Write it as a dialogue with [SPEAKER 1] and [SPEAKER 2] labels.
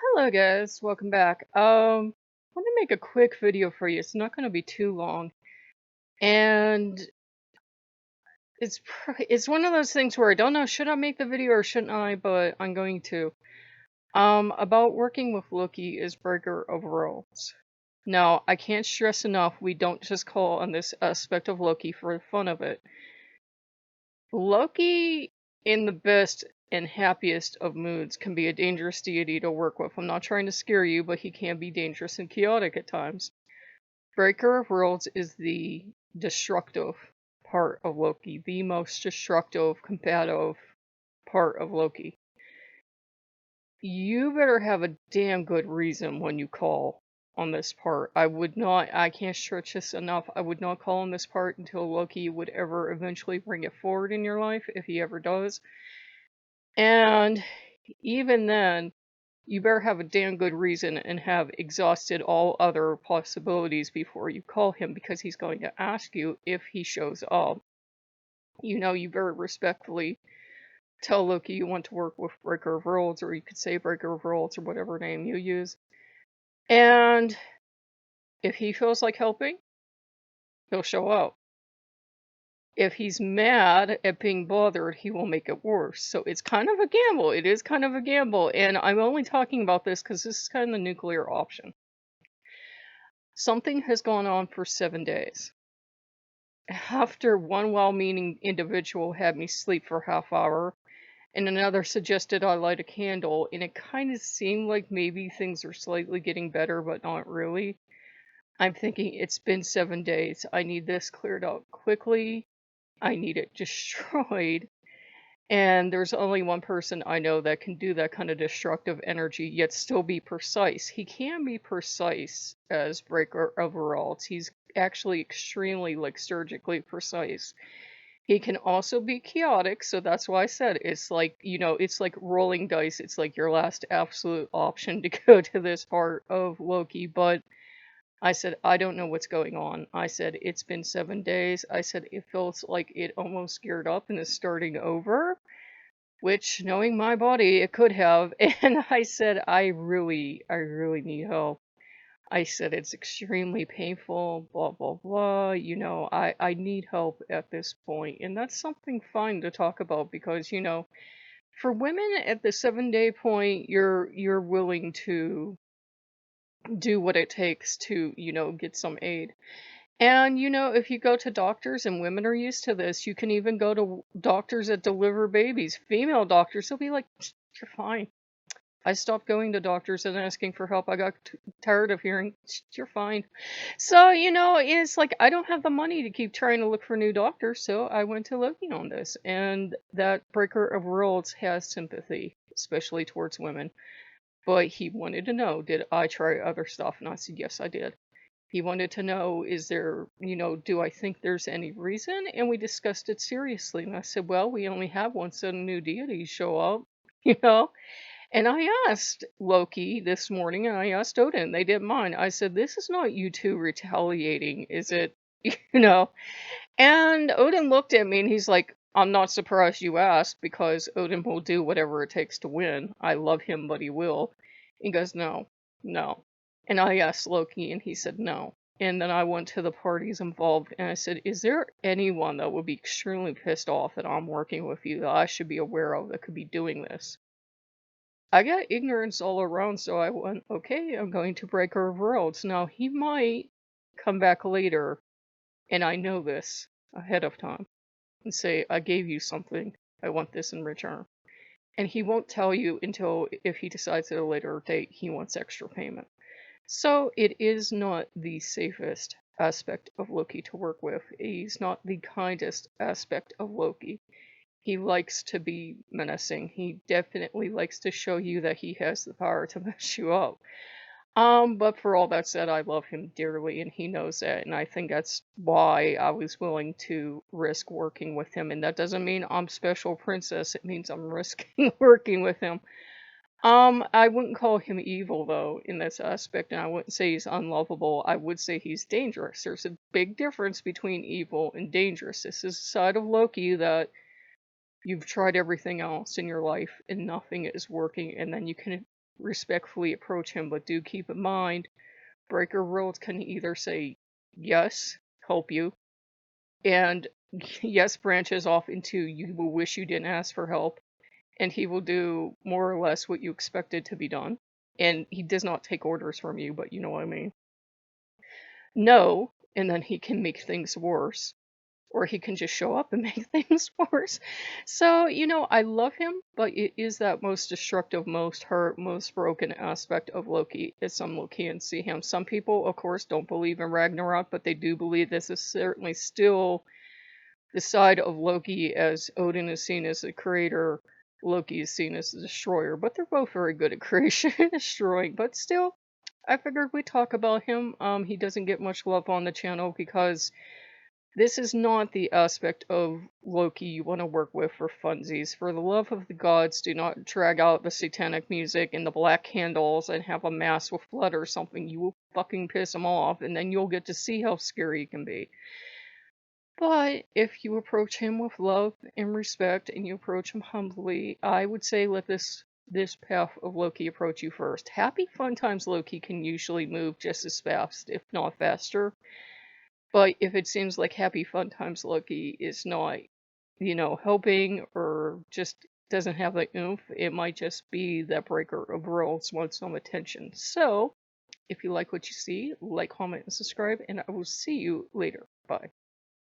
[SPEAKER 1] Hello guys, welcome back. I want to make a quick video for you. It's not going to be too long, and it's one of those things where I don't know should I make the video or shouldn't I, but I'm going to. About working with Loki as breaker of roles. Now, I can't stress enough we don't just call on this aspect of Loki for the fun of it. Loki, in the best and happiest of moods, can be a dangerous deity to work with. I'm not trying to scare you, but he can be dangerous and chaotic at times. Breaker of Worlds is the destructive part of Loki, the most destructive, combative part of Loki. You better have a damn good reason when you call on this part. I can't stretch this enough. I would not call on this part until Loki would ever eventually bring it forward in your life, if he ever does. And even then, you better have a damn good reason and have exhausted all other possibilities before you call him, because he's going to ask you if he shows up. You very respectfully tell Loki you want to work with Breaker of Worlds, or you could say Breaker of Worlds, or whatever name you use. And if he feels like helping, he'll show up. If he's mad at being bothered, he will make it worse. So it's kind of a gamble. It is kind of a gamble. And I'm only talking about this because this is kind of the nuclear option. Something has gone on for 7 days. After one well-meaning individual had me sleep for a half hour, and another suggested I light a candle, and it kind of seemed like maybe things are slightly getting better, but not really. I'm thinking it's been 7 days. I need this cleared up quickly. I need it destroyed. And there's only one person I know that can do that kind of destructive energy, yet still be precise. He can be precise as Breaker of Worlds. He's actually extremely, surgically precise. He can also be chaotic, so that's why I said it's like, it's like rolling dice. It's like your last absolute option to go to this part of Loki, but I said, I don't know what's going on. I said, it's been 7 days. I said, it feels like it almost geared up and is starting over, which, knowing my body, it could have. And I said, I really need help. I said, it's extremely painful, blah, blah, blah. I need help at this point. And that's something fine to talk about because, for women at the 7 day point, you're willing to do what it takes to, get some aid. And, if you go to doctors, and women are used to this, you can even go to doctors that deliver babies, female doctors, they'll be like, you're fine. I stopped going to doctors and asking for help. I got tired of hearing, you're fine. So, it's like, I don't have the money to keep trying to look for new doctors, so I went to Loki on this. And that Breaker of Worlds has sympathy, especially towards women. But he wanted to know, did I try other stuff? And I said, yes, I did. He wanted to know, is there, do I think there's any reason? And we discussed it seriously. And I said, well, we only have one set of new deities show up, you know? And I asked Loki this morning, and I asked Odin. They didn't mind. I said, this is not you two retaliating, is it? You know? And Odin looked at me and he's like, I'm not surprised you asked, because Odin will do whatever it takes to win. I love him, but he will. He goes, no, no. And I asked Loki, and he said no. And then I went to the parties involved, and I said, is there anyone that would be extremely pissed off that I'm working with you, that I should be aware of, that could be doing this? I got ignorance all around, so I went, okay, I'm going to Breaker of Worlds. Now, he might come back later, and I know this ahead of time, and say, I gave you something, I want this in return. And he won't tell you until, if he decides at a later date he wants extra payment. So it is not the safest aspect of Loki to work with. He's not the kindest aspect of Loki. He likes to be menacing. He definitely likes to show you that he has the power to mess you up. But for all that said, I love him dearly, and he knows that, and I think that's why I was willing to risk working with him. And that doesn't mean I'm special princess, it means I'm risking working with him. I wouldn't call him evil, though, in this aspect, and I wouldn't say he's unlovable. I would say he's dangerous. There's a big difference between evil and dangerous. This is a side of Loki that you've tried everything else in your life, and nothing is working, and then you can respectfully approach him, but do keep in mind, breaker worlds can either say yes, help you, and yes branches off into you will wish you didn't ask for help, and he will do more or less what you expected to be done. And he does not take orders from you, but you know what I mean. No, and then he can make things worse, or he can just show up and make things worse. So, I love him, but it is that most destructive, most hurt, most broken aspect of Loki, as some Lokeans see him. Some people, of course, don't believe in Ragnarok, but they do believe this is certainly still the side of Loki, as Odin is seen as the creator, Loki is seen as the destroyer. But they're both very good at creation and destroying. But still, I figured we'd talk about him. He doesn't get much love on the channel because this is not the aspect of Loki you want to work with for funsies. For the love of the gods, do not drag out the satanic music and the black candles and have a mass with blood or something. You will fucking piss them off, and then you'll get to see how scary it can be. But if you approach him with love and respect and you approach him humbly, I would say let this path of Loki approach you first. Happy Fun Times Loki can usually move just as fast, if not faster. But if it seems like Happy Fun Times Loki is not, helping or just doesn't have the oomph, it might just be that breaker of worlds wants some attention. So, if you like what you see, like, comment, and subscribe, and I will see you later. Bye.